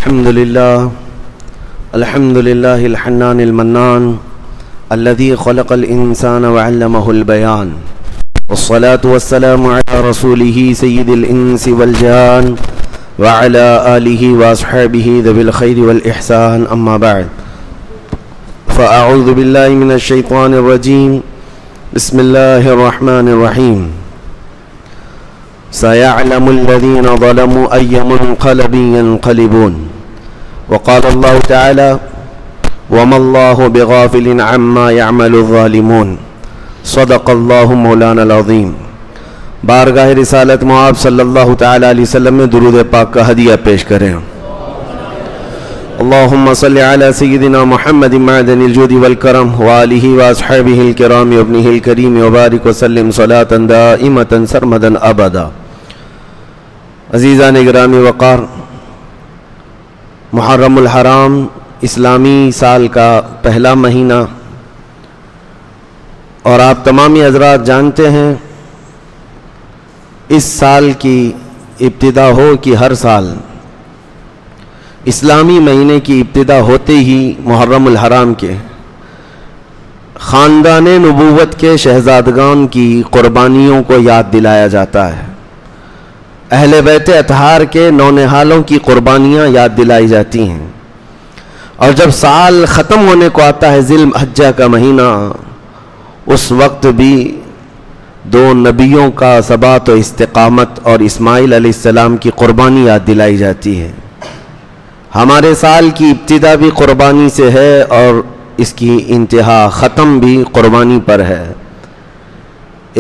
الحمد لله الحنان المنان الذي خلق الإنسان وعلمه البيان، والصلاة والسلام على رسوله سيد الإنس والجان وعلى آله وأصحابه ذوي الخير والإحسان، أما بعد، فأعوذ بالله من الشيطان الرجيم، بسم الله الرحمن الرحيم. سيعلم الذين ظلموا أي منقلب ينقلبون. وقال الله تعالى: وما الله بغافل عما يعمل الظالمون. صدق الله مولانا العظیم. بارگاہ رسالت معاب صلی اللہ تعالی علیہ وسلم میں درود پاک کا ہدیہ پیش کریں. اللہم صلی علی سیدنا محمد معدن الجود والکرم وآلہ واصحابہ الکرام وابنہ الکریم وبارک وسلم صلاة دائمة سرمدا ابدا. عزیزان گرامی وقار، محرم الحرام اسلامی سال کا پہلا مہینہ، اور آپ تمامی حضرات جانتے ہیں اس سال کی ابتدا ہو کہ ہر سال اسلامی مہینے کی ابتدا ہوتے ہی محرم الحرام کے خاندان نبوت کے شہزادگان کی قربانیوں کو یاد دلایا جاتا ہے. اہل بیت اطہار کے نونہالوں کی قربانیاں یاد دلائی جاتی ہیں. اور جب سال ختم ہونے کو آتا ہے ذی الحجہ کا مہینہ، اس وقت بھی دو نبیوں کا ثبات و استقامت اور اسماعیل علیہ السلام کی قربانی یاد دلائی جاتی ہے. ہمارے سال کی ابتدا بھی قربانی سے ہے اور اس کی انتہا ختم بھی قربانی پر ہے.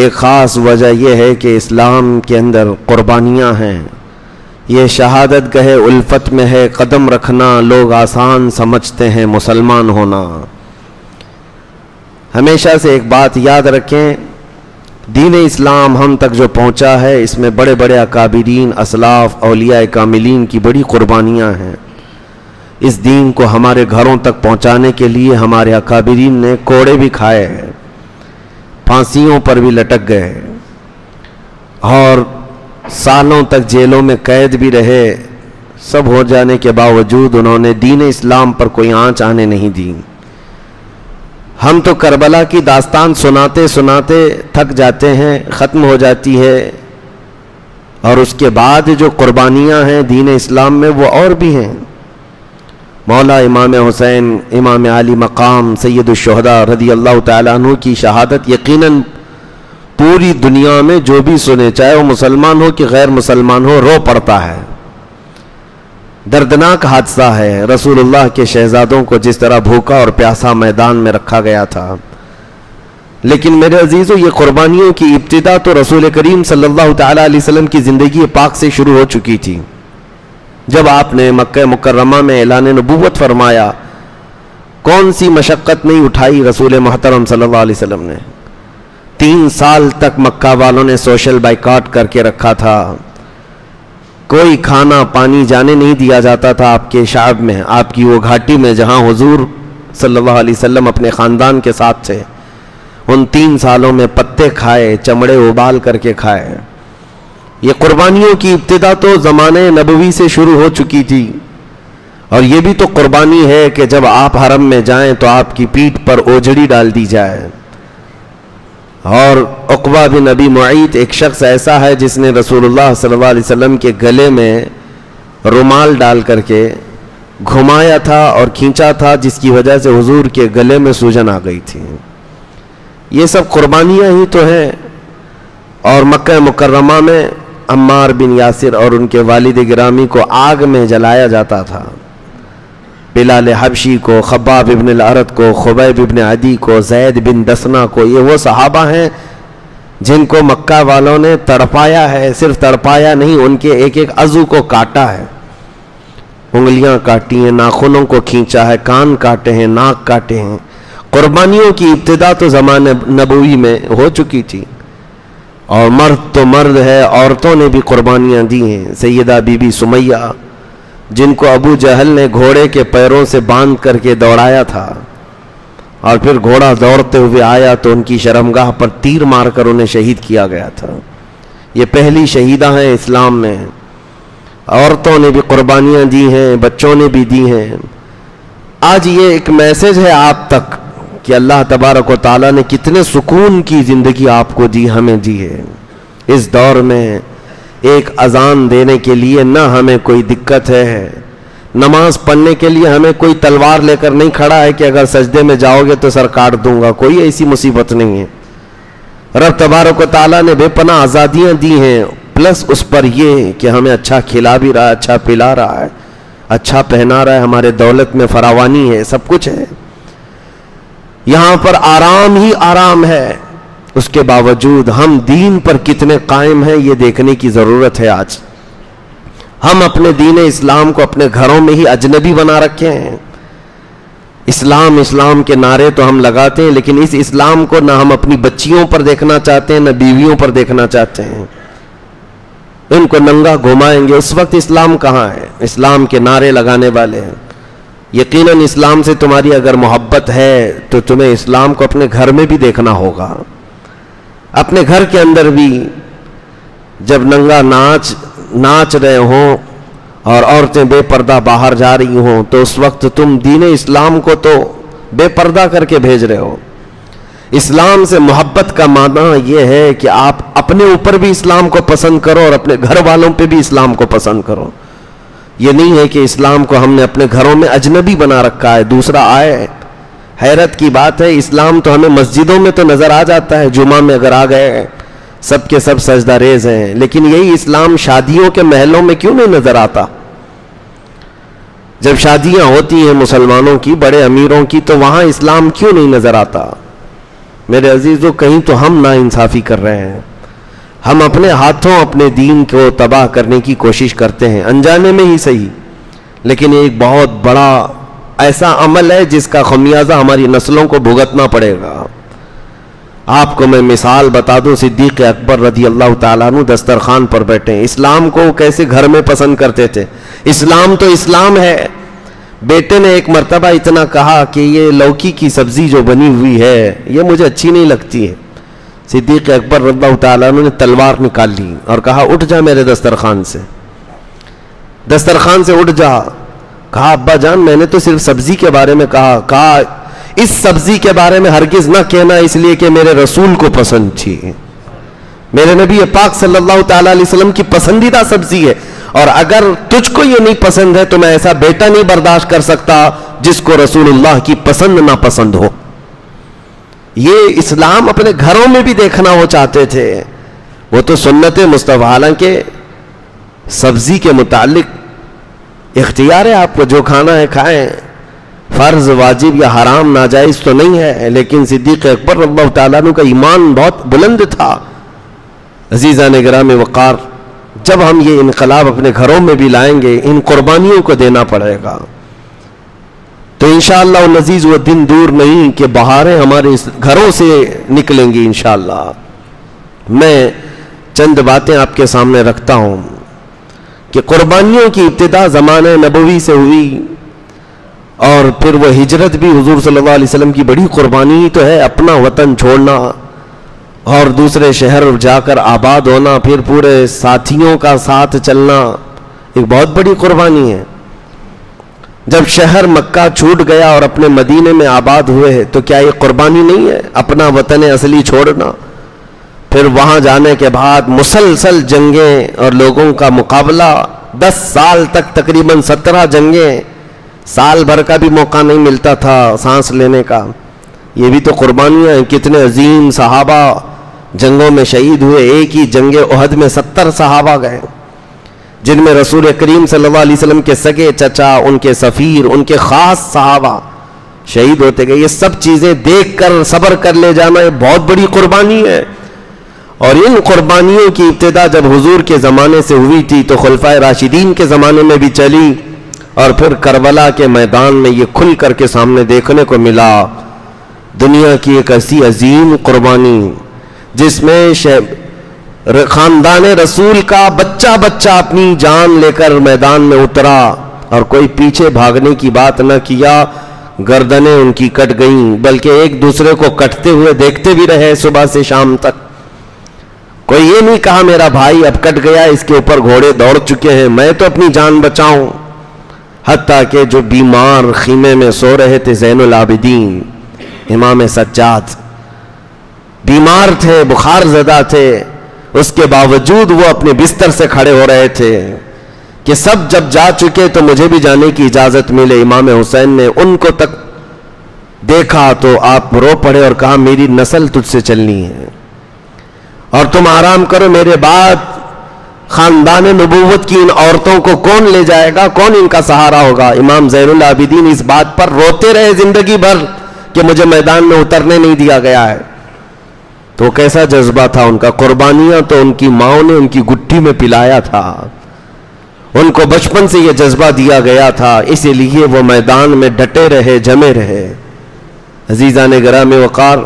ایک خاص وجہ یہ ہے کہ اسلام کے اندر قربانیاں ہیں. یہ شہادت گہے الفت میں ہے قدم رکھنا، لوگ آسان سمجھتے ہیں مسلمان ہونا. ہمیشہ سے ایک بات یاد رکھیں، دین اسلام ہم تک جو پہنچا ہے اس میں بڑے بڑے اکابرین، اسلاف، اولیاء کاملین کی بڑی قربانیاں ہیں. اس دین کو ہمارے گھروں تک پہنچانے کے لیے ہمارے اکابرین نے کوڑے بھی کھائے ہیں، پھانسیوں پر بھی لٹک گئے، اور سالوں تک جیلوں میں قید بھی رہے. سب ہو جانے کے باوجود انہوں نے دین اسلام پر کوئی آنچ آنے نہیں دی. ہم تو کربلا کی داستان سناتے سناتے تھک جاتے ہیں، ختم ہو جاتی ہے، اور اس کے بعد جو قربانیاں ہیں دین اسلام میں وہ اور بھی ہیں. مولا امام حسین امام علی مقام سید الشہداء رضی اللہ تعالیٰ عنہ کی شہادت یقیناً پوری دنیا میں جو بھی سنے، چاہے وہ مسلمان ہو کہ غیر مسلمان ہو، رو پڑتا ہے. دردناک حادثہ ہے. رسول اللہ کے شہزادوں کو جس طرح بھوکا اور پیاسا میدان میں رکھا گیا تھا. لیکن میرے عزیزو، یہ قربانیوں کی ابتدا تو رسول کریم صلی اللہ تعالیٰ علیہ وسلم کی زندگی پاک سے شروع ہو چکی تھی. جب آپ نے مکہ مکرمہ میں اعلان نبوت فرمایا، کون سی مشقت نہیں اٹھائی رسول محترم صلی اللہ علیہ وسلم نے. 3 سال تک مکہ والوں نے سوشل بائیکاٹ کر کے رکھا تھا. کوئی کھانا پانی جانے نہیں دیا جاتا تھا آپ کے شعب میں، آپ کی وہ گھاٹی میں جہاں حضور صلی اللہ علیہ وسلم اپنے خاندان کے ساتھ تھے. ان 3 سالوں میں پتے کھائے، چمڑے ابال کر کے کھائے. یہ قربانیوں کی ابتدا تو زمانے نبوی سے شروع ہو چکی تھی. اور یہ بھی تو قربانی ہے کہ جب آپ حرم میں جائیں تو آپ کی پیٹھ پر اوجڑی ڈال دی جائے. اور عقبہ بن ابی معیط ایک شخص ایسا ہے جس نے رسول اللہ صلی اللہ علیہ وسلم کے گلے میں رومال ڈال کر کے گھمایا تھا اور کھینچا تھا، جس کی وجہ سے حضور کے گلے میں سوجن آ گئی تھی. یہ سب قربانیاں ہی تو ہیں. اور مکہ مکرمہ میں عمار بن یاسر اور ان کے والد گرامی کو آگ میں جلایا جاتا تھا. بلال حبشی کو، خباب ابن الارت کو، خبیب ابن عدی کو، زید بن دسنہ کو، یہ وہ صحابہ ہیں جن کو مکہ والوں نے تڑپایا ہے. صرف تڑپایا نہیں، ان کے ایک ایک عضو کو کاٹا ہے. انگلیاں کاٹی ہیں، ناخنوں کو کھینچا ہے، کان کاٹے ہیں، ناک کاٹے ہیں. قربانیوں کی ابتدا تو زمانے نبوی میں ہو چکی تھی. اور مرد تو مرد ہے، عورتوں نے بھی قربانیاں دی ہیں. سیدہ بی بی سمیہ، جن کو ابو جہل نے گھوڑے کے پیروں سے باندھ کر کے دوڑایا تھا، اور پھر گھوڑا دوڑتے ہوئے آیا تو ان کی شرمگاہ پر تیر مار کر انہیں شہید کیا گیا تھا. یہ پہلی شہیدہ ہیں اسلام میں. عورتوں نے بھی قربانیاں دی ہیں, بچوں نے بھی دی ہیں. آج یہ ایک میسج ہے آپ تک کہ اللہ تبارک و تعالیٰ نے کتنے سکون کی زندگی آپ کو دی, ہمیں دی ہے. اس دور میں ایک اذان دینے کے لیے نہ ہمیں کوئی دقت ہے, نماز پڑھنے کے لیے ہمیں کوئی تلوار لے کر نہیں کھڑا ہے کہ اگر سجدے میں جاؤ گے تو سر کاٹ دوں گا, کوئی ایسی مصیبت نہیں ہے. رب تبارک و تعالیٰ نے بے پناہ آزادیاں دی ہیں, پلس اس پر یہ کہ ہمیں اچھا کھلا بھی رہا ہے, اچھا پلا رہا ہے, اچھا پہنا رہا ہے, ہمارے دولت میں فراوانی ہے, سب کچھ ہے. یہاں پر آرام ہی آرام ہے, اس کے باوجود ہم دین پر کتنے قائم ہیں یہ دیکھنے کی ضرورت ہے. آج ہم اپنے دین اسلام کو اپنے گھروں میں ہی اجنبی بنا رکھے ہیں. اسلام اسلام کے نعرے تو ہم لگاتے ہیں, لیکن اس اسلام کو نہ ہم اپنی بچیوں پر دیکھنا چاہتے ہیں, نہ بیویوں پر دیکھنا چاہتے ہیں. ان کو ننگا گھمائیں گے, اس وقت اسلام کہاں ہے؟ اسلام کے نعرے لگانے والے ہیں. یقیناً اسلام سے تمہاری اگر محبت ہے تو تمہیں اسلام کو اپنے گھر میں بھی دیکھنا ہوگا. اپنے گھر کے اندر بھی جب ننگا ناچ رہے ہوں اور عورتیں بے پردہ باہر جا رہی ہوں تو اس وقت تم دین اسلام کو تو بے پردہ کر کے بھیج رہے ہو. اسلام سے محبت کا معنی یہ ہے کہ آپ اپنے اوپر بھی اسلام کو پسند کرو اور اپنے گھر والوں پہ بھی اسلام کو پسند کرو. یہ نہیں ہے کہ اسلام کو ہم نے اپنے گھروں میں اجنبی بنا رکھا ہے, دوسرا آئے. حیرت کی بات ہے, اسلام تو ہمیں مسجدوں میں تو نظر آ جاتا ہے, جمعہ میں اگر آ گئے سب کے سب سجدہ ریز ہیں, لیکن یہی اسلام شادیوں کے محلوں میں کیوں نہیں نظر آتا؟ جب شادیاں ہوتی ہیں مسلمانوں کی, بڑے امیروں کی, تو وہاں اسلام کیوں نہیں نظر آتا؟ میرے عزیزو, کہیں تو ہم ناانصافی کر رہے ہیں. ہم اپنے ہاتھوں اپنے دین کو تباہ کرنے کی کوشش کرتے ہیں, انجانے میں ہی صحیح, لیکن ایک بہت بڑا ایسا عمل ہے جس کا خمیازہ ہماری نسلوں کو بھگتنا پڑے گا. آپ کو میں مثال بتا دوں, صدیق اکبر رضی اللہ تعالیٰ عنہ دسترخوان پر بیٹھے, اسلام کو کیسے گھر میں پسند کرتے تھے. اسلام تو اسلام ہے. بیٹے نے ایک مرتبہ اتنا کہا کہ یہ لوکی کی سبزی جو بنی ہوئی ہے یہ مجھے اچھی نہیں لگتی ہے. صدیق اکبر رضی اللہ تعالیٰ عنہ نے تلوار نکال لی اور کہا اٹھ جا میرے دسترخوان سے, دسترخوان سے اٹھ جا. کہا ابا جان میں نے تو صرف سبزی کے بارے میں کہا. کہا اس سبزی کے بارے میں ہرگز نہ کہنا, اس لیے کہ میرے رسول کو پسند تھی, میرے نبی پاک صلی اللہ تعالیٰ علیہ وسلم کی پسندیدہ سبزی ہے, اور اگر تجھ کو یہ نہیں پسند ہے تو میں ایسا بیٹا نہیں برداشت کر سکتا جس کو رسول اللہ کی پسند نہ پسند ہو. یہ اسلام اپنے گھروں میں بھی دیکھنا وہ چاہتے تھے. وہ تو سنت مصطفیٰ, حالانکہ سبزی کے متعلق اختیار ہے آپ کو, جو کھانا ہے کھائیں, فرض واجب یا حرام ناجائز تو نہیں ہے. لیکن صدیق اکبر رضی اللہ تعالیٰ عنہ کا ایمان بہت بلند تھا. عزیزان گرامی وقار, جب ہم یہ انقلاب اپنے گھروں میں بھی لائیں گے, ان قربانیوں کو دینا پڑے گا, تو انشاءاللہ العزیز وہ دن دور نہیں کہ بہاریں ہمارے گھروں سے نکلیں گی انشاءاللہ. میں چند باتیں آپ کے سامنے رکھتا ہوں کہ قربانیوں کی ابتدا زمانہ نبوی سے ہوئی, اور پھر وہ ہجرت بھی حضور صلی اللہ علیہ وسلم کی بڑی قربانی تو ہے, اپنا وطن چھوڑنا اور دوسرے شہر جا کر آباد ہونا, پھر پورے ساتھیوں کا ساتھ چلنا, ایک بہت بڑی قربانی ہے. جب شہر مکہ چھوٹ گیا اور اپنے مدینے میں آباد ہوئے تو کیا یہ قربانی نہیں ہے, اپنا وطن اصلی چھوڑنا؟ پھر وہاں جانے کے بعد مسلسل جنگیں اور لوگوں کا مقابلہ, 10 سال تک تقریباً 17 جنگیں, سال بھر کا بھی موقع نہیں ملتا تھا سانس لینے کا. یہ بھی تو قربانیاں ہیں. کتنے عظیم صحابہ جنگوں میں شہید ہوئے. ایک ہی جنگ احد میں 70 صحابہ گئے, جن میں رسول کریم صلی اللہ علیہ وسلم کے سگے چچا, ان کے سفیر, ان کے خاص صحابہ شہید ہوتے گئے. یہ سب چیزیں دیکھ کر صبر کر لے جانا یہ بہت بڑی قربانی ہے. اور ان قربانیوں کی ابتدا جب حضور کے زمانے سے ہوئی تھی تو خلفائے راشدین کے زمانے میں بھی چلی, اور پھر کربلا کے میدان میں یہ کھل کر کے سامنے دیکھنے کو ملا. دنیا کی ایک ایسی عظیم قربانی جس میں خاندان رسول کا بچہ بچہ اپنی جان لے کر میدان میں اترا, اور کوئی پیچھے بھاگنے کی بات نہ کیا. گردنیں ان کی کٹ گئیں, بلکہ ایک دوسرے کو کٹتے ہوئے دیکھتے بھی رہے صبح سے شام تک. کوئی یہ نہیں کہا میرا بھائی اب کٹ گیا، اس کے اوپر گھوڑے دوڑ چکے ہیں، میں تو اپنی جان بچاؤں. حتیٰ کہ جو بیمار خیمے میں سو رہے تھے زین العابدین امام سجاد، بیمار تھے، بخار زدہ تھے، اس کے باوجود وہ اپنے بستر سے کھڑے ہو رہے تھے کہ سب جب جا چکے تو مجھے بھی جانے کی اجازت ملے. امام حسین نے ان کو تک دیکھا تو آپ رو پڑے اور کہا میری نسل تجھ سے چلنی ہے اور تم آرام کرو، میرے بعد خاندان نبوت کی ان عورتوں کو کون لے جائے گا، کون ان کا سہارا ہوگا. امام زین العابدین اس بات پر روتے رہے زندگی بھر کہ مجھے میدان میں اترنے نہیں دیا گیا ہے. تو کیسا جذبہ تھا ان کا، قربانیاں تو ان کی ماں نے ان کی گٹھی میں پلایا تھا، ان کو بچپن سے یہ جذبہ دیا گیا تھا، اسی لیے وہ میدان میں ڈٹے رہے، جمے رہے. عزیزان گرامی وقار،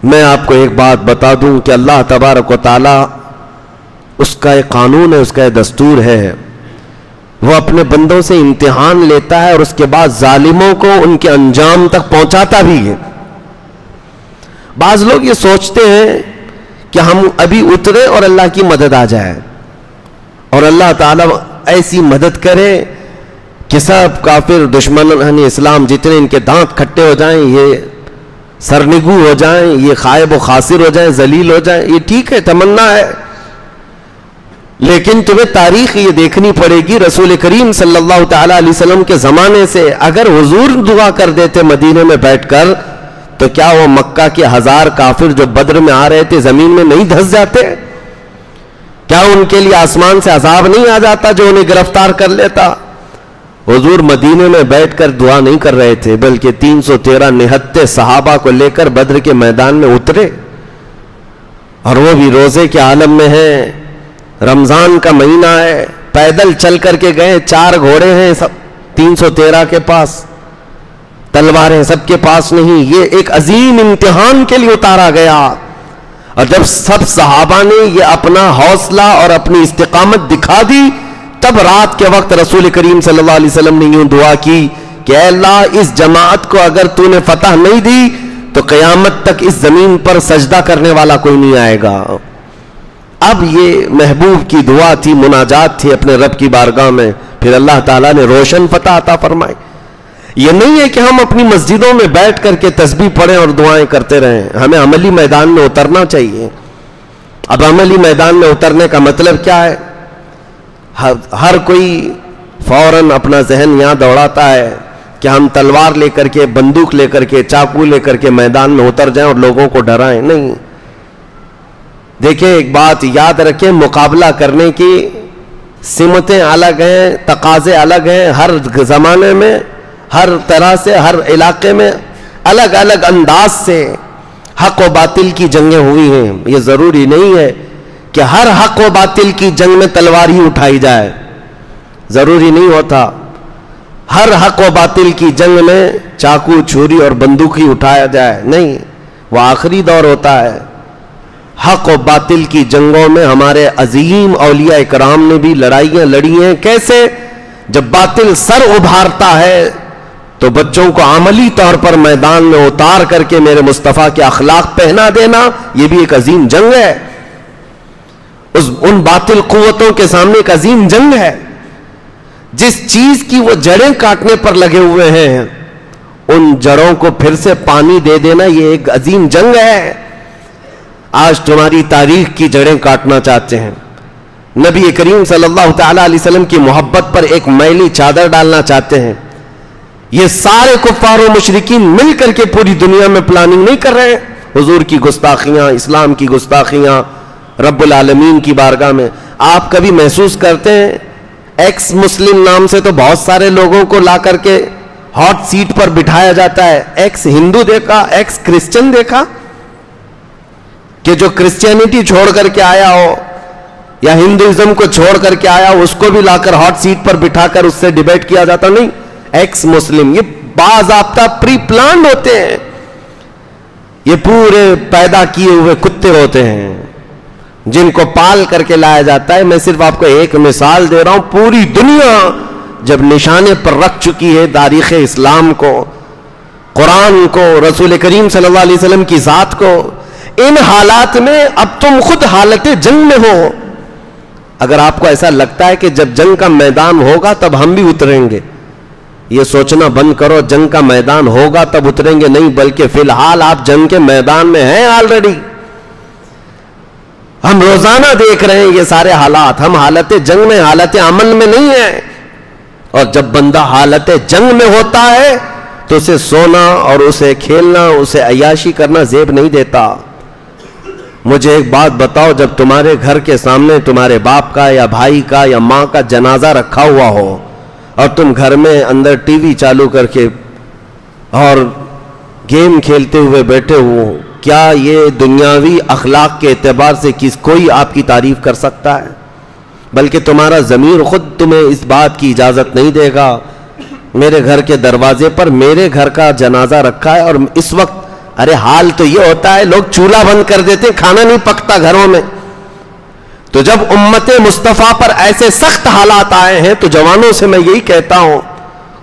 میں آپ کو ایک بات بتا دوں کہ اللہ تبارک و تعالی اس کا ایک قانون ہے، اس کا ایک دستور ہے، وہ اپنے بندوں سے امتحان لیتا ہے اور اس کے بعد ظالموں کو ان کے انجام تک پہنچاتا بھی ہے. بعض لوگ یہ سوچتے ہیں کہ ہم ابھی اترے اور اللہ کی مدد آ جائے اور اللہ تعالیٰ ایسی مدد کرے کہ سب کافر دشمنان اسلام جتنے ان کے دانت کھٹے ہو جائیں، یہ سرنگو ہو جائیں، یہ خائب و خاسر ہو جائیں، ذلیل ہو جائیں. یہ ٹھیک ہے، تمنا ہے، لیکن تمہیں تاریخ یہ دیکھنی پڑے گی. رسول کریم صلی اللہ تعالی علیہ وسلم کے زمانے سے اگر حضور دعا کر دیتے مدینے میں بیٹھ کر تو کیا وہ مکہ کے 1000 کافر جو بدر میں آ رہے تھے زمین میں نہیں دھس جاتے؟ کیا ان کے لیے آسمان سے عذاب نہیں آ جاتا جو انہیں گرفتار کر لیتا؟ حضور مدینے میں بیٹھ کر دعا نہیں کر رہے تھے، بلکہ 313 نہتے صحابہ کو لے کر بدر کے میدان میں اترے، اور وہ بھی روزے کے عالم میں ہیں، رمضان کا مہینہ ہے، پیدل چل کر کے گئے، 4 گھوڑے ہیں سب 313 کے پاس، تلواریں سب کے پاس نہیں. یہ ایک عظیم امتحان کے لیے اتارا گیا. اور جب سب صحابہ نے یہ اپنا حوصلہ اور اپنی استقامت دکھا دی، تب رات کے وقت رسول کریم صلی اللہ علیہ وسلم نے یوں دعا کی کہ اے اللہ اس جماعت کو اگر تو نے فتح نہیں دی تو قیامت تک اس زمین پر سجدہ کرنے والا کوئی نہیں آئے گا. اب یہ محبوب کی دعا تھی، مناجات تھی اپنے رب کی بارگاہ میں، پھر اللہ تعالیٰ نے روشن فتح عطا فرمائی. یہ نہیں ہے کہ ہم اپنی مسجدوں میں بیٹھ کر کے تسبیح پڑھیں اور دعائیں کرتے رہیں، ہمیں عملی میدان میں اترنا چاہیے. اب عملی میدان میں اترنے کا مطلب کیا ہے؟ ہر کوئی فوراً اپنا ذہن یہاں دوڑاتا ہے کہ ہم تلوار لے کر کے، بندوق لے کر کے، چاقو لے کر کے میدان میں اتر جائیں اور لوگوں کو ڈرائیں. نہیں، دیکھیں ایک بات یاد رکھیں، مقابلہ کرنے کی سمتیں الگ ہیں، تقاضے الگ ہیں. ہر زمانے میں، ہر طرح سے، ہر علاقے میں الگ الگ انداز سے حق و باطل کی جنگیں ہوئی ہیں. یہ ضروری نہیں ہے کہ ہر حق و باطل کی جنگ میں تلوار ہی اٹھائی جائے، ضروری نہیں ہوتا. ہر حق و باطل کی جنگ میں چاقو، چھری اور بندوق ہی اٹھایا جائے، نہیں، وہ آخری دور ہوتا ہے. حق و باطل کی جنگوں میں ہمارے عظیم اولیاء اکرام نے بھی لڑائیاں لڑی ہیں. کیسے؟ جب باطل سر ابھارتا ہے تو بچوں کو عملی طور پر میدان میں اتار کر کے میرے مصطفیٰ کے اخلاق پہنا دینا، یہ بھی ایک عظیم جنگ ہے. ان باطل قوتوں کے سامنے ایک عظیم جنگ ہے. جس چیز کی وہ جڑیں کاٹنے پر لگے ہوئے ہیں، ان جڑوں کو پھر سے پانی دے دینا، یہ ایک عظیم جنگ ہے. آج تمہاری تاریخ کی جڑیں کاٹنا چاہتے ہیں، نبی کریم صلی اللہ تعالی علیہ وسلم کی محبت پر ایک میلی چادر ڈالنا چاہتے ہیں. یہ سارے کفار و مشرکین مل کر کے پوری دنیا میں پلاننگ نہیں کر رہے ہیں. حضور کی گستاخیاں، اسلام کی گستاخیاں، رب العالمین کی بارگاہ میں. آپ کبھی محسوس کرتے ہیں ایکس مسلم نام سے تو بہت سارے لوگوں کو لا کر کے ہاٹ سیٹ پر بٹھایا جاتا ہے. ایکس ہندو دیکھا، ایکس کرسچن دیکھا کہ جو کرسچینٹی چھوڑ کر کے آیا ہو یا ہندوازم کو چھوڑ کر کے آیا ہو، اس کو بھی لا کر ہاٹ سیٹ پر بٹھا کر اس سے ڈیبیٹ کیا جاتا. نہیں، ایکس مسلم، یہ باضابطہ پری پلانڈ ہوتے ہیں، یہ پورے پیدا کیے ہوئے کتے ہوتے ہیں جن کو پال کر کے لایا جاتا ہے. میں صرف آپ کو ایک مثال دے رہا ہوں. پوری دنیا جب نشانے پر رکھ چکی ہے تاریخ اسلام کو، قرآن کو، رسول کریم صلی اللہ علیہ وسلم کی ذات کو، ان حالات میں اب تم خود حالت جنگ میں ہو. اگر آپ کو ایسا لگتا ہے کہ جب جنگ کا میدان ہوگا تب ہم بھی اتریں گے، یہ سوچنا بند کرو جنگ کا میدان ہوگا تب اتریں گے، نہیں، بلکہ فی الحال آپ جنگ کے میدان میں ہیں آلریڈی. ہم روزانہ دیکھ رہے ہیں یہ سارے حالات. ہم حالت جنگ میں، حالت عمل میں نہیں ہیں. اور جب بندہ حالت جنگ میں ہوتا ہے تو اسے سونا اور اسے کھیلنا، اسے عیاشی کرنا زیب نہیں دیتا. مجھے ایک بات بتاؤ، جب تمہارے گھر کے سامنے تمہارے باپ کا یا بھائی کا یا ماں کا جنازہ رکھا ہوا ہو اور تم گھر میں اندر ٹی وی چالو کر کے اور گیم کھیلتے ہوئے بیٹھے ہو، کیا یہ دنیاوی اخلاق کے اعتبار سے کوئی آپ کی تعریف کر سکتا ہے؟ بلکہ تمہارا ضمیر خود تمہیں اس بات کی اجازت نہیں دے گا. میرے گھر کے دروازے پر میرے گھر کا جنازہ رکھا ہے اور اس وقت، ارے حال تو یہ ہوتا ہے لوگ چولہا بند کر دیتے، کھانا نہیں پکتا گھروں میں. تو جب امت مصطفیٰ پر ایسے سخت حالات آئے ہیں تو جوانوں سے میں یہی کہتا ہوں،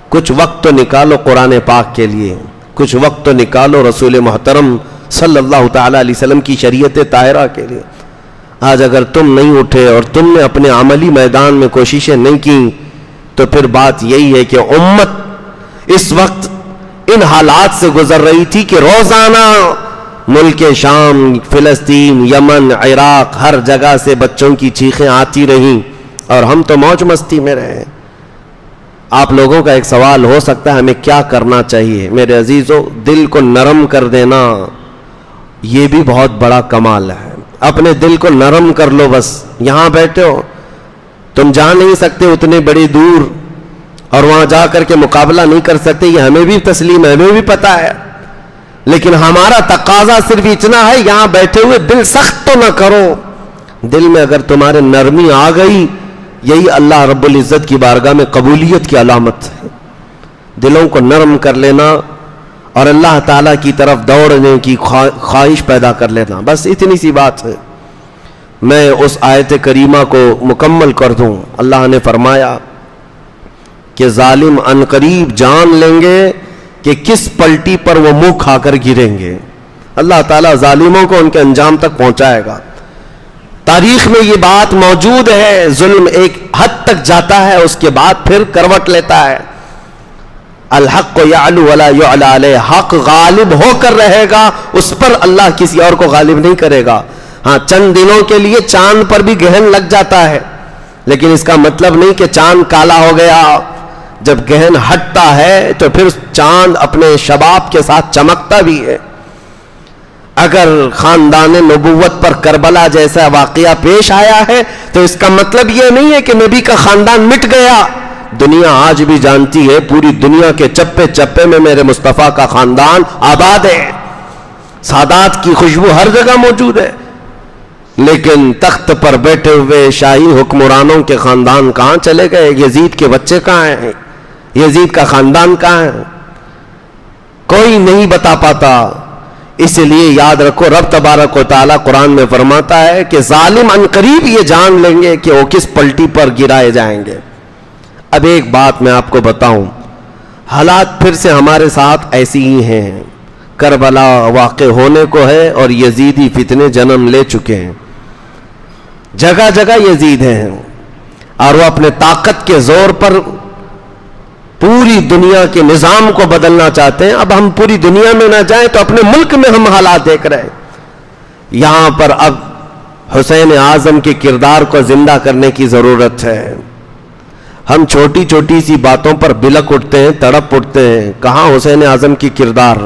کچھ وقت تو نکالو قرآن پاک کے لیے، کچھ وقت تو نکالو رسول محترم صلی اللہ تعالی علیہ وسلم کی شریعت طاہرہ کے لیے. آج اگر تم نہیں اٹھے اور تم نے اپنے عملی میدان میں کوششیں نہیں کی تو پھر بات یہی ہے کہ امت اس وقت ان حالات سے گزر رہی تھی کہ روزانہ ملک شام، فلسطین، یمن، عراق، ہر جگہ سے بچوں کی چیخیں آتی رہیں اور ہم تو موج مستی میں رہے. آپ لوگوں کا ایک سوال ہو سکتا ہے ہمیں کیا کرنا چاہیے؟ میرے عزیزو، دل کو نرم کر دینا یہ بھی بہت بڑا کمال ہے. اپنے دل کو نرم کر لو. بس یہاں بیٹھے ہو، تم جا نہیں سکتے اتنے بڑی دور اور وہاں جا کر کے مقابلہ نہیں کر سکتے، یہ ہمیں بھی تسلیم ہے، ہمیں بھی پتا ہے. لیکن ہمارا تقاضا صرف اتنا ہے، یہاں بیٹھے ہوئے دل سخت تو نہ کرو. دل میں اگر تمہارے نرمی آ گئی، یہی اللہ رب العزت کی بارگاہ میں قبولیت کی علامت ہے. دلوں کو نرم کر لینا اور اللہ تعالیٰ کی طرف دوڑنے کی خواہش پیدا کر لینا، بس اتنی سی بات ہے. میں اس آیت کریمہ کو مکمل کر دوں. اللہ نے فرمایا کہ ظالم عنقریب جان لیں گے کہ کس پلٹی پر وہ منہ کھا کر گریں گے. اللہ تعالیٰ ظالموں کو ان کے انجام تک پہنچائے گا. تاریخ میں یہ بات موجود ہے، ظلم ایک حد تک جاتا ہے، اس کے بعد پھر کروٹ لیتا ہے. الحق یعلو ولا یعلی علیہ، حق غالب ہو کر رہے گا، اس پر اللہ کسی اور کو غالب نہیں کرے گا. ہاں، چند دنوں کے لیے چاند پر بھی گہن لگ جاتا ہے، لیکن اس کا مطلب نہیں کہ چاند کالا ہو گیا. جب گہن ہٹتا ہے تو پھر چاند اپنے شباب کے ساتھ چمکتا بھی ہے. اگر خاندان نبوت پر کربلا جیسا واقعہ پیش آیا ہے تو اس کا مطلب یہ نہیں ہے کہ نبی کا خاندان مٹ گیا. دنیا آج بھی جانتی ہے، پوری دنیا کے چپے چپے میں میرے مصطفیٰ کا خاندان آباد ہے. سادات کی خوشبو ہر جگہ موجود ہے. لیکن تخت پر بیٹھے ہوئے شاہی حکمرانوں کے خاندان کہاں چلے گئے؟ یزید کے بچے کہاں ہیں؟ یزید کا خاندان کہاں ہے؟ کوئی نہیں بتا پاتا. اس لیے یاد رکھو، رب تبارک و تعالیٰ قرآن میں فرماتا ہے کہ ظالم عنقریب یہ جان لیں گے کہ وہ کس پلٹی پر گرائے جائیں گے. اب ایک بات میں آپ کو بتاؤں، حالات پھر سے ہمارے ساتھ ایسی ہی ہیں. کربلا واقع ہونے کو ہے اور یزیدی فتنے جنم لے چکے ہیں. جگہ جگہ یزید ہیں اور وہ اپنے طاقت کے زور پر پوری دنیا کے نظام کو بدلنا چاہتے ہیں. اب ہم پوری دنیا میں نہ جائیں تو اپنے ملک میں ہم حالات دیکھ رہے ہیں. یہاں پر اب حسین اعظم کے کردار کو زندہ کرنے کی ضرورت ہے. ہم چھوٹی چھوٹی سی باتوں پر بلک اٹھتے ہیں، تڑپ اٹھتے ہیں. کہاں حسین اعظم کی کردار؟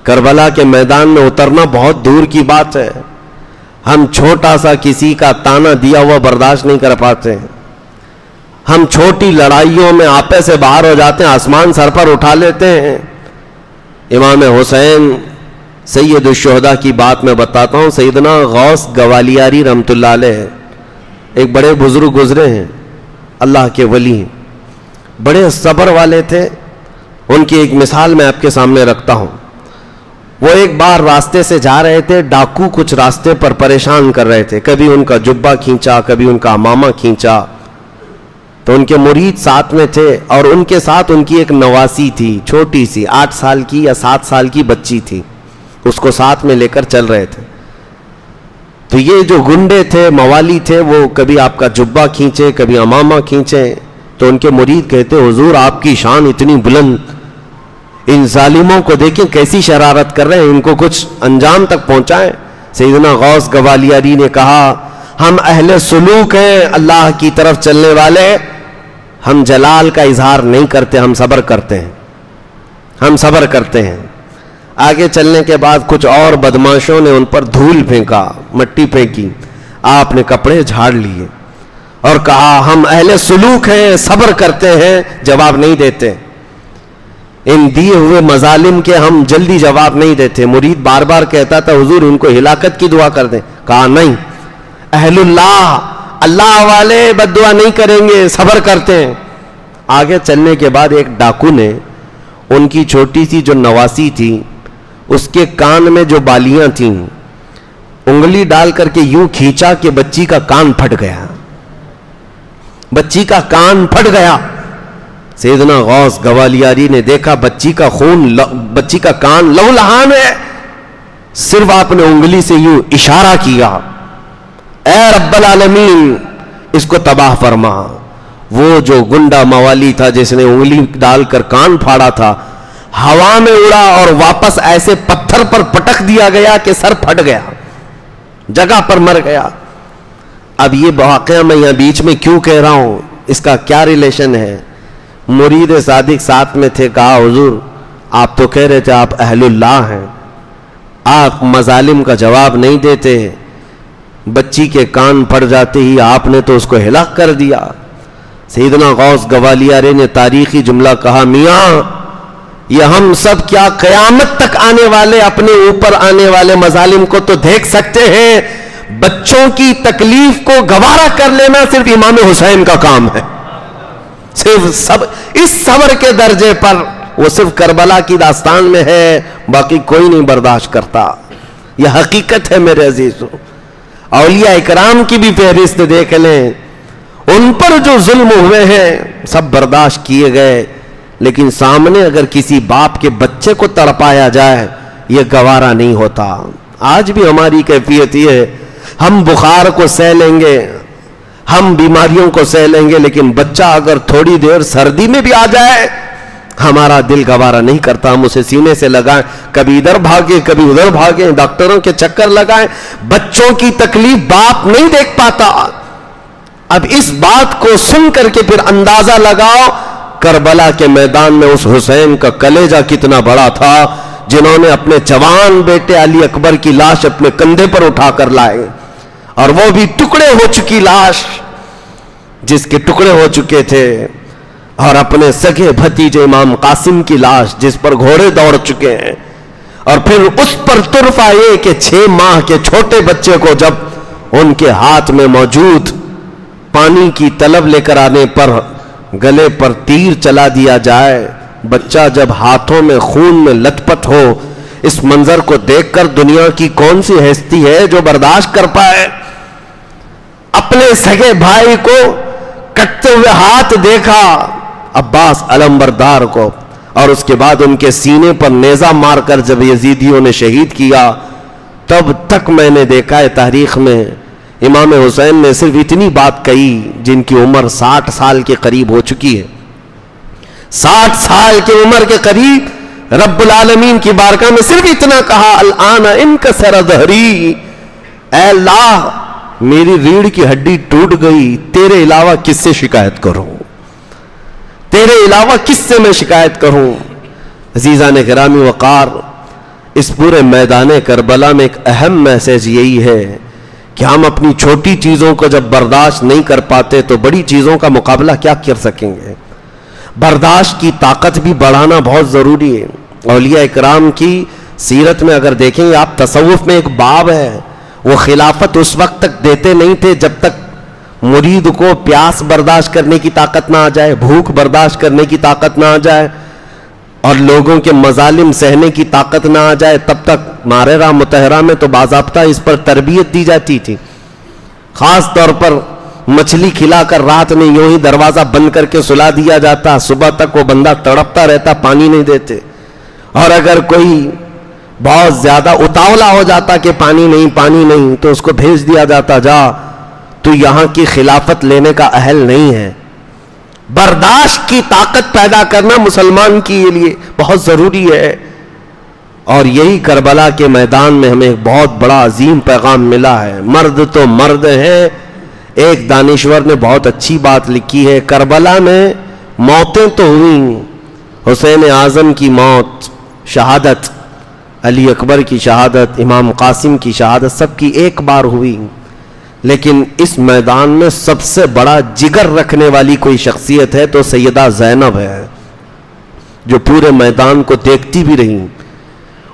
کربلا کے میدان میں اترنا بہت دور کی بات ہے. ہم چھوٹا سا کسی کا تانا دیا ہوا برداشت نہیں کر پاتے. ہم چھوٹی لڑائیوں میں آپے سے باہر ہو جاتے ہیں، آسمان سر پر اٹھا لیتے ہیں. امام حسین سید الشہداء کی بات میں بتاتا ہوں. سیدنا غوث گوالیاری رحمت اللہ علیہ ایک بڑے بزرگ گزرے ہیں، اللہ کے ولی، بڑے صبر والے تھے. ان کی ایک مثال میں آپ کے سامنے رکھتا ہوں. وہ ایک بار راستے سے جا رہے تھے، ڈاکو کچھ راستے پر پریشان کر رہے تھے. کبھی ان کا جبہ کھینچا، کبھی ان کا امامہ کھینچا. تو ان کے مرید ساتھ میں تھے اور ان کے ساتھ ان کی ایک نواسی تھی، چھوٹی سی 8 سال کی یا 7 سال کی بچی تھی. اس کو ساتھ میں لے کر چل رہے تھے. تو یہ جو گنڈے تھے، موالی تھے، وہ کبھی آپ کا جبہ کھینچے، کبھی امامہ کھینچے. تو ان کے مرید کہتے حضور آپ کی شان اتنی بلند، ان ظالموں کو دیکھیں کیسی شرارت کر رہے ہیں، ان کو کچھ انجام تک پہنچائیں. سیدنا غوث گوالیاری نے کہا ہم اہل سلوک ہیں، اللہ کی طرف چلنے والے، ہم جلال کا اظہار نہیں کرتے، ہم صبر کرتے ہیں، ہم صبر کرتے ہیں. آگے چلنے کے بعد کچھ اور بدماشوں نے ان پر دھول پھینکا، مٹی پھینکی. آپ نے کپڑے جھاڑ لیے اور کہا ہم اہل سلوک ہیں، صبر کرتے ہیں، جواب نہیں دیتے. ان دیے ہوئے مظالم کے ہم جلدی جواب نہیں دیتے. مرید بار بار کہتا تھا حضور ان کو ہلاکت کی دعا کر دیں. کہا نہیں، اہل اللہ، اللہ والے بد دعا نہیں کریں گے، صبر کرتے ہیں. آگے چلنے کے بعد ایک ڈاکو نے ان کی چھوٹی سی جو نواسی تھی اس کے کان میں جو بالیاں تھیں انگلی ڈال کر کے یوں کھینچا کہ بچی کا کان پھٹ گیا، بچی کا کان پھٹ گیا. سیدنا غوث گوالیاری نے دیکھا بچی کا خون، بچی کا کان لہو لہان ہے. صرف آپ نے انگلی سے یوں اشارہ کیا، اے رب العالمین اس کو تباہ فرما. وہ جو گنڈا موالی تھا جس نے انگلی ڈال کر کان پھاڑا تھا، ہوا میں اڑا اور واپس ایسے پتھر پر پٹک دیا گیا کہ سر پھٹ گیا، جگہ پر مر گیا. اب یہ واقعہ میں یہاں بیچ میں کیوں کہہ رہا ہوں، اس کا کیا ریلیشن ہے؟ مرید صادق ساتھ میں تھے. کہا حضور آپ تو کہہ رہے تھے آپ اہل اللہ ہیں، آپ مظالم کا جواب نہیں دیتے، بچی کے کان پھٹ جاتے ہی آپ نے تو اس کو ہلاک کر دیا. سیدنا غوث گوالیاری نے تاریخی جملہ کہا میاں یہ ہم سب کیا قیامت تک آنے والے، اپنے اوپر آنے والے مظالم کو تو دیکھ سکتے ہیں، بچوں کی تکلیف کو گوارا کر لینا صرف امام حسین کا کام ہے. صرف اس صبر کے درجے پر وہ صرف کربلا کی داستان میں ہے، باقی کوئی نہیں برداشت کرتا. یہ حقیقت ہے میرے عزیزو. اولیاء اکرام کی بھی فہرست دیکھ لیں، ان پر جو ظلم ہوئے ہیں سب برداشت کیے گئے، لیکن سامنے اگر کسی باپ کے بچے کو تڑپایا جائے یہ گوارا نہیں ہوتا. آج بھی ہماری کیفیت یہ ہے، ہم بخار کو سہ لیں گے، ہم بیماریوں کو سہ لیں گے، لیکن بچہ اگر تھوڑی دیر سردی میں بھی آ جائے ہمارا دل گوارا نہیں کرتا. ہم اسے سینے سے لگائیں، کبھی ادھر بھاگیں کبھی ادھر بھاگیں، ڈاکٹروں کے چکر لگائیں، بچوں کی تکلیف باپ نہیں دیکھ پاتا. اب اس بات کو سن کر کے پھر اندازہ لگاؤ کربلا کے میدان میں اس حسین کا کلیجہ کتنا بڑا تھا، جنہوں نے اپنے جوان بیٹے علی اکبر کی لاش اپنے کندھے پر اٹھا کر لائے، اور وہ بھی ٹکڑے ہو چکی لاش، جس کے ٹکڑے ہو چکے تھے، اور اپنے سگے بھتیجے امام قاسم کی لاش جس پر گھوڑے دوڑ چکے ہیں، اور پھر اس پر طرفہ یہ کہ 6 ماہ کے چھوٹے بچے کو جب ان کے ہاتھ میں موجود پانی کی طلب لے کر آنے پر گلے پر تیر چلا دیا جائے، بچہ جب ہاتھوں میں خون میں لت پت ہو، اس منظر کو دیکھ کر دنیا کی کون سی ہستی ہے جو برداشت کر پائے؟ اپنے سگے بھائی کو کٹتے ہوئے ہاتھ دیکھا، عباس علمبردار کو، اور اس کے بعد ان کے سینے پر نیزہ مار کر جب یزیدیوں نے شہید کیا، تب تک میں نے دیکھا ہے تاریخ میں امام حسین نے صرف اتنی بات کہی، جن کی عمر 60 سال کے قریب ہو چکی ہے، 60 سال کی عمر کے قریب رب العالمین کی بارگاہ میں صرف اتنا کہا الآن انکسر ظہری، اے اللہ میری ریڑھ کی ہڈی ٹوٹ گئی، تیرے علاوہ کس سے شکایت کروں، تیرے علاوہ کس سے میں شکایت کروں؟ عزیزان گرامی وقار، اس پورے میدان کربلا میں ایک اہم میسج یہی ہے کہ ہم اپنی چھوٹی چیزوں کو جب برداشت نہیں کر پاتے تو بڑی چیزوں کا مقابلہ کیا کر سکیں گے؟ برداشت کی طاقت بھی بڑھانا بہت ضروری ہے. اولیاء اکرام کی سیرت میں اگر دیکھیں گے آپ، تصوف میں ایک باب ہے، وہ خلافت اس وقت تک دیتے نہیں تھے جب تک مرید کو پیاس برداشت کرنے کی طاقت نہ آ جائے، بھوک برداشت کرنے کی طاقت نہ آ جائے، اور لوگوں کے مظالم سہنے کی طاقت نہ آ جائے، تب تک مارے متحرہ میں تو باضابطہ اس پر تربیت دی جاتی تھی. خاص طور پر مچھلی کھلا کر رات میں یوں ہی دروازہ بند کر کے سلا دیا جاتا، صبح تک وہ بندہ تڑپتا رہتا، پانی نہیں دیتے. اور اگر کوئی بہت زیادہ اتاولا ہو جاتا کہ پانی نہیں تو اس کو بھیج دیا جاتا، جا تو یہاں کی خلافت لینے کا اہل نہیں ہے۔ برداشت کی طاقت پیدا کرنا مسلمان کے لیے بہت ضروری ہے، اور یہی کربلا کے میدان میں ہمیں ایک بہت بڑا عظیم پیغام ملا ہے۔ مرد تو مرد ہے۔ ایک دانشور نے بہت اچھی بات لکھی ہے، کربلا میں موتیں تو ہوئیں، حسین اعظم کی موت، شہادت، علی اکبر کی شہادت، امام قاسم کی شہادت، سب کی ایک بار ہوئی، لیکن اس میدان میں سب سے بڑا جگر رکھنے والی کوئی شخصیت ہے تو سیدہ زینب ہے، جو پورے میدان کو دیکھتی بھی رہی۔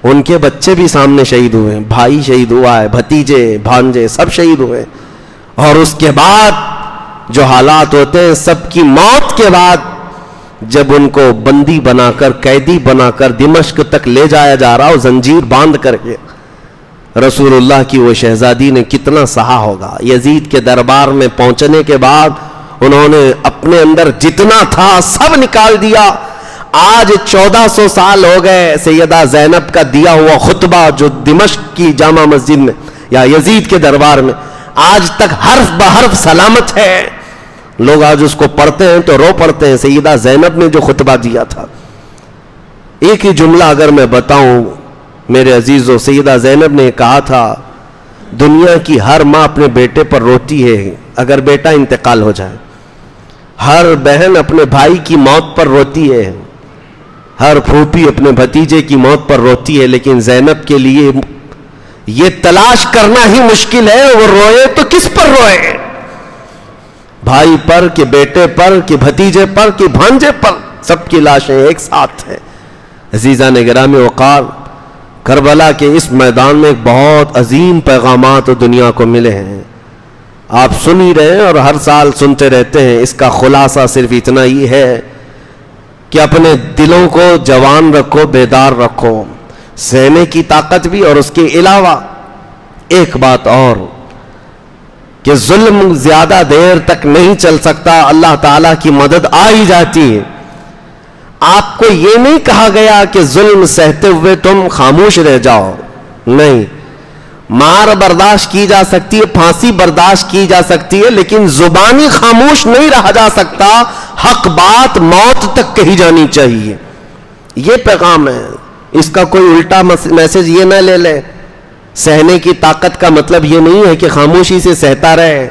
ان کے بچے بھی سامنے شہید ہوئے، بھائی شہید ہوا ہے، بھتیجے بھانجے سب شہید ہوئے، اور اس کے بعد جو حالات ہوتے ہیں، سب کی موت کے بعد جب ان کو بندی بنا کر، قیدی بنا کر دمشق تک لے جایا جا رہا، زنجیر باندھ کر کے، رسول اللہ کی وہ شہزادی نے کتنا سہا ہوگا۔ یزید کے دربار میں پہنچنے کے بعد انہوں نے اپنے اندر جتنا تھا سب نکال دیا۔ آج 1400 سال ہو گئے سیدہ زینب کا دیا ہوا خطبہ جو دمشق کی جامع مسجد میں یا یزید کے دربار میں آج تک حرف بحرف سلامت ہے۔ لوگ آج اس کو پڑھتے ہیں تو رو پڑتے ہیں۔ سیدہ زینب نے جو خطبہ دیا تھا، ایک ہی جملہ اگر میں بتاؤں میرے عزیزو، سیدہ زینب نے کہا تھا، دنیا کی ہر ماں اپنے بیٹے پر روتی ہے اگر بیٹا انتقال ہو جائے، ہر بہن اپنے بھائی کی موت پر روتی ہے، ہر پھوپھی اپنے بھتیجے کی موت پر روتی ہے، لیکن زینب کے لیے یہ تلاش کرنا ہی مشکل ہے وہ روئے تو کس پر روئے، بھائی پر کہ بیٹے پر کہ بھتیجے پر کہ بھانجے پر، سب کی لاشیں ایک ساتھ ہیں۔ عزیزان گرامی وقار، کربلا کے اس میدان میں ایک بہت عظیم پیغامات دنیا کو ملے ہیں، آپ سن ہی رہے ہیں اور ہر سال سنتے رہتے ہیں۔ اس کا خلاصہ صرف اتنا ہی ہے کہ اپنے دلوں کو جوان رکھو، بیدار رکھو، سہنے کی طاقت بھی، اور اس کے علاوہ ایک بات اور کہ ظلم زیادہ دیر تک نہیں چل سکتا، اللہ تعالیٰ کی مدد آ ہی جاتی ہے۔ آپ کو یہ نہیں کہا گیا کہ ظلم سہتے ہوئے تم خاموش رہ جاؤ، نہیں، مار برداشت کی جا سکتی ہے، پھانسی برداشت کی جا سکتی ہے، لیکن زبانی خاموش نہیں رہا جا سکتا، حق بات موت تک کہی جانی چاہیے، یہ پیغام ہے۔ اس کا کوئی الٹا میسج یہ نہ لے لے، سہنے کی طاقت کا مطلب یہ نہیں ہے کہ خاموشی سے سہتا رہے،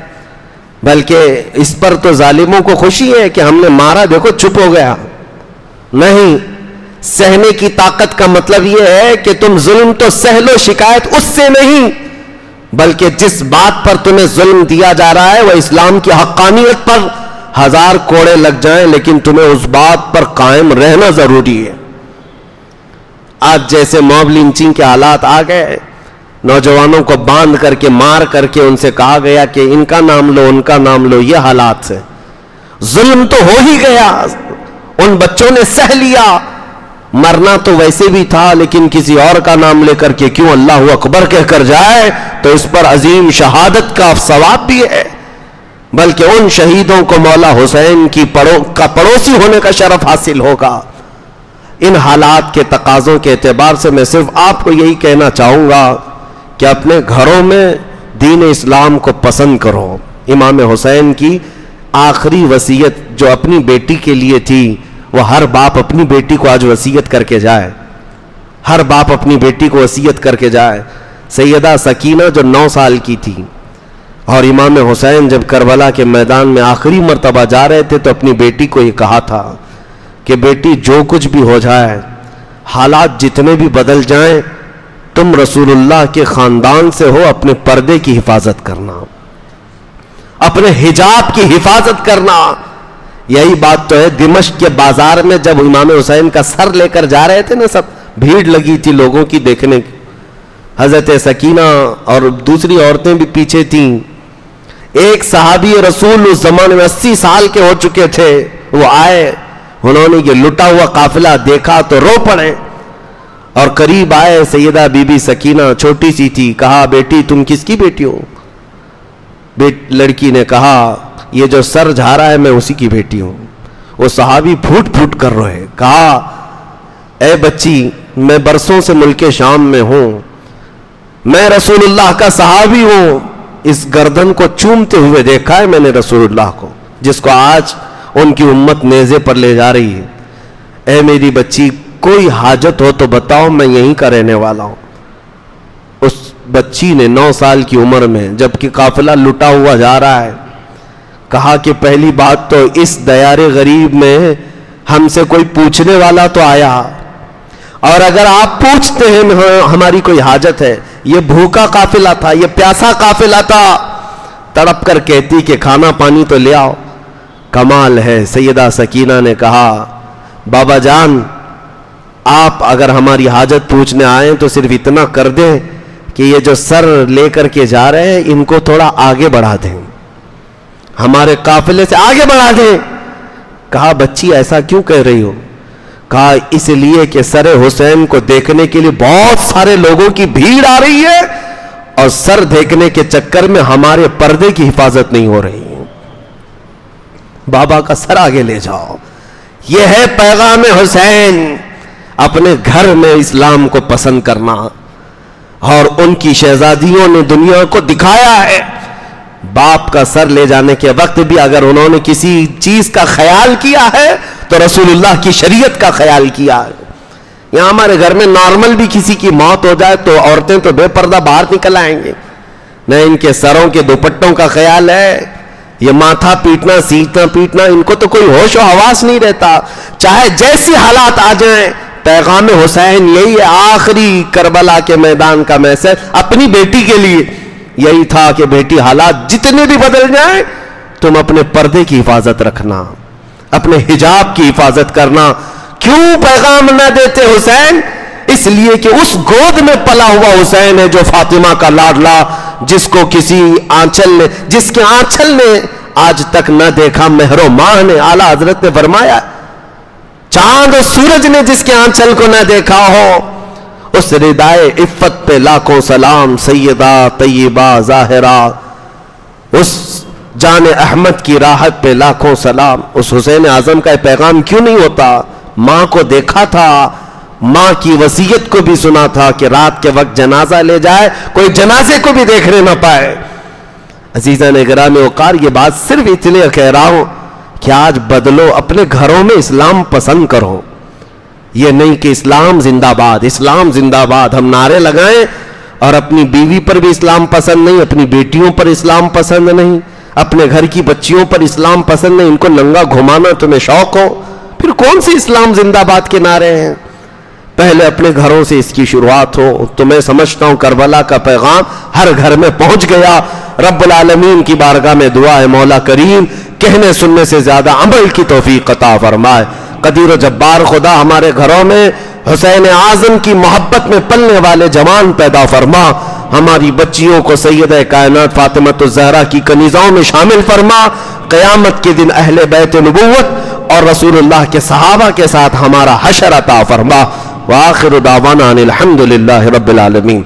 بلکہ اس پر تو ظالموں کو خوشی ہے کہ ہم نے مارا، دیکھو چپ ہو گیا، نہیں، سہنے کی طاقت کا مطلب یہ ہے کہ تم ظلم تو سہ لو، شکایت اس سے نہیں، بلکہ جس بات پر تمہیں ظلم دیا جا رہا ہے وہ اسلام کی حقانیت پر 1000 کوڑے لگ جائیں، لیکن تمہیں اس بات پر قائم رہنا ضروری ہے۔ آج جیسے موب لنچنگ کے حالات آ گئے، نوجوانوں کو باندھ کر کے مار کر کے ان سے کہا گیا کہ ان کا نام لو، ان کا نام لو، یہ حالات سے ظلم تو ہو ہی گیا، ان بچوں نے سہ لیا، مرنا تو ویسے بھی تھا، لیکن کسی اور کا نام لے کر کے کیوں اللہ اکبر کہہ کر جائے تو اس پر عظیم شہادت کا ثواب بھی ہے، بلکہ ان شہیدوں کو مولا حسین کی پڑوسی ہونے کا شرف حاصل ہوگا۔ ان حالات کے تقاضوں کے اعتبار سے میں صرف آپ کو یہی کہنا چاہوں گا کہ اپنے گھروں میں دین اسلام کو پسند کرو۔ امام حسین کی آخری وصیت جو اپنی بیٹی کے لیے تھی، وہ ہر باپ اپنی بیٹی کو آج وصیت کر کے جائے، ہر باپ اپنی بیٹی کو وصیت کر کے جائے۔ سیدہ سکینہ جو 9 سال کی تھی، اور امام حسین جب کربلا کے میدان میں آخری مرتبہ جا رہے تھے تو اپنی بیٹی کو یہ کہا تھا کہ بیٹی جو کچھ بھی ہو جائے، حالات جتنے بھی بدل جائیں، تم رسول اللہ کے خاندان سے ہو، اپنے پردے کی حفاظت کرنا، اپنے حجاب کی حفاظت کرنا۔ یہی بات تو ہے، دمشق کے بازار میں جب امام حسین کا سر لے کر جا رہے تھے نا، سب بھیڑ لگی تھی لوگوں کی دیکھنے کی، حضرت سکینہ اور دوسری عورتیں بھی پیچھے تھیں۔ ایک صحابی رسول اس زمانے میں 80 سال کے ہو چکے تھے، وہ آئے، انہوں نے یہ لٹا ہوا قافلہ دیکھا تو رو پڑے، اور قریب آئے، سیدہ بی بی سکینہ چھوٹی سی تھی، کہا بیٹی تم کس کی بیٹی ہو؟ لڑکی نے کہا یہ جو سر جھا رہا ہے میں اسی کی بیٹی ہوں۔ وہ صحابی پھوٹ پھوٹ کر روئے، کہا اے بچی میں برسوں سے ملک شام میں ہوں، میں رسول اللہ کا صحابی ہوں، اس گردن کو چومتے ہوئے دیکھا ہے میں نے رسول اللہ کو، جس کو آج ان کی امت نیزے پر لے جا رہی ہے۔ اے میری بچی کوئی حاجت ہو تو بتاؤ، میں یہیں کا رہنے والا ہوں۔ اس بچی نے 9 سال کی عمر میں، جبکہ قافلہ لٹا ہوا جا رہا ہے، کہا کہ پہلی بات تو اس دیار غریب میں ہم سے کوئی پوچھنے والا تو آیا، اور اگر آپ پوچھتے ہیں ہماری کوئی حاجت ہے، یہ بھوکا قافلہ تھا، یہ پیاسا قافلہ تھا، تڑپ کر کہتی کہ کھانا پانی تو لے آؤ۔ کمال ہے، سیدہ سکینہ نے کہا بابا جان آپ اگر ہماری حاجت پوچھنے آئیں تو صرف اتنا کر دیں کہ یہ جو سر لے کر کے جا رہے ہیں ان کو تھوڑا آگے بڑھا دیں، ہمارے قافلے سے آگے بڑھا دیں۔ کہا بچی ایسا کیوں کہہ رہی ہو؟ کہا اس لیے کہ سر حسین کو دیکھنے کے لیے بہت سارے لوگوں کی بھیڑ آ رہی ہے، اور سر دیکھنے کے چکر میں ہمارے پردے کی حفاظت نہیں ہو رہی۔ بابا کا سر آگے لے جاؤ۔ یہ ہے پیغام حسین، اپنے گھر میں اسلام کو پسند کرنا، اور ان کی شہزادیوں نے دنیا کو دکھایا ہے۔ باپ کا سر لے جانے کے وقت بھی اگر انہوں نے کسی چیز کا خیال کیا ہے تو رسول اللہ کی شریعت کا خیال کیا ہے۔ یہاں ہمارے گھر میں نارمل بھی کسی کی موت ہو جائے تو عورتیں تو بے پردہ باہر نکل آئیں گے، نہ ان کے سروں کے دوپٹوں کا خیال ہے، یہ ماتھا پیٹنا سینٹنا پیٹنا، ان کو تو کوئی ہوش و حواس نہیں رہتا، چاہے جیسی حالات آ جائیں۔ پیغام حسین یہی ہے، آخری کربلا کے میدان کا میسج اپنی بیٹی کے لیے یہی تھا کہ بیٹی حالات جتنے بھی بدل جائیں تم اپنے پردے کی حفاظت رکھنا، اپنے حجاب کی حفاظت کرنا۔ کیوں پیغام نہ دیتے حسین؟ اس لیے کہ اس گود میں پلا ہوا حسین ہے جو فاطمہ کا لاڈلا، جس کو کسی آنچل نے، جس کے آنچل نے آج تک نہ دیکھا مہر و ماہ نے، اعلیٰ حضرت نے فرمایا چاند و سورج نے جس کے آنچل کو نہ دیکھا ہو، اس ردائے عفت پہ لاکھوں سلام، سیدہ طیبہ ظاہرہ، اس جان احمد کی راحت پہ لاکھوں سلام۔ اس حسین اعظم کا پیغام کیوں نہیں ہوتا؟ ماں کو دیکھا تھا، ماں کی وصیت کو بھی سنا تھا کہ رات کے وقت جنازہ لے جائے، کوئی جنازے کو بھی دیکھنے نہ پائے۔ عزیزان گرامی وقار، یہ بات صرف اس لیے کہہ رہا ہوں کہ آج بدلو، اپنے گھروں میں اسلام پسند کرو۔ یہ نہیں کہ اسلام زندہ باد، اسلام زندہ باد ہم نعرے لگائیں اور اپنی بیوی پر بھی اسلام پسند نہیں، اپنی بیٹیوں پر اسلام پسند نہیں، اپنے گھر کی بچیوں پر اسلام پسند نہیں، ان کو ننگا گھمانا تمہیں شوق ہو، پھر کون سی اسلام زندہ باد کے نعرے ہیں؟ پہلے اپنے گھروں سے اس کی شروعات ہو۔ تو میں سمجھتا ہوں کربلا کا پیغام ہر گھر میں پہنچ گیا۔ رب العالمین کی بارگاہ میں دعا ہے مولا کریم کہنے سننے سے زیادہ عمل کی توفیق عطا فرمائے۔ قدیر و جبار خدا ہمارے گھروں میں حسین اعظم کی محبت میں پلنے والے جوان پیدا فرما، ہماری بچیوں کو سیدہ کائنات فاطمہ الزہرا کی کنیزوں میں شامل فرما، قیامت کے دن اہل بیت نبوت اور رسول اللہ کے صحابہ کے ساتھ ہمارا حشر عطا فرما۔ وآخر دعوانا ان الحمد للہ رب العالمین۔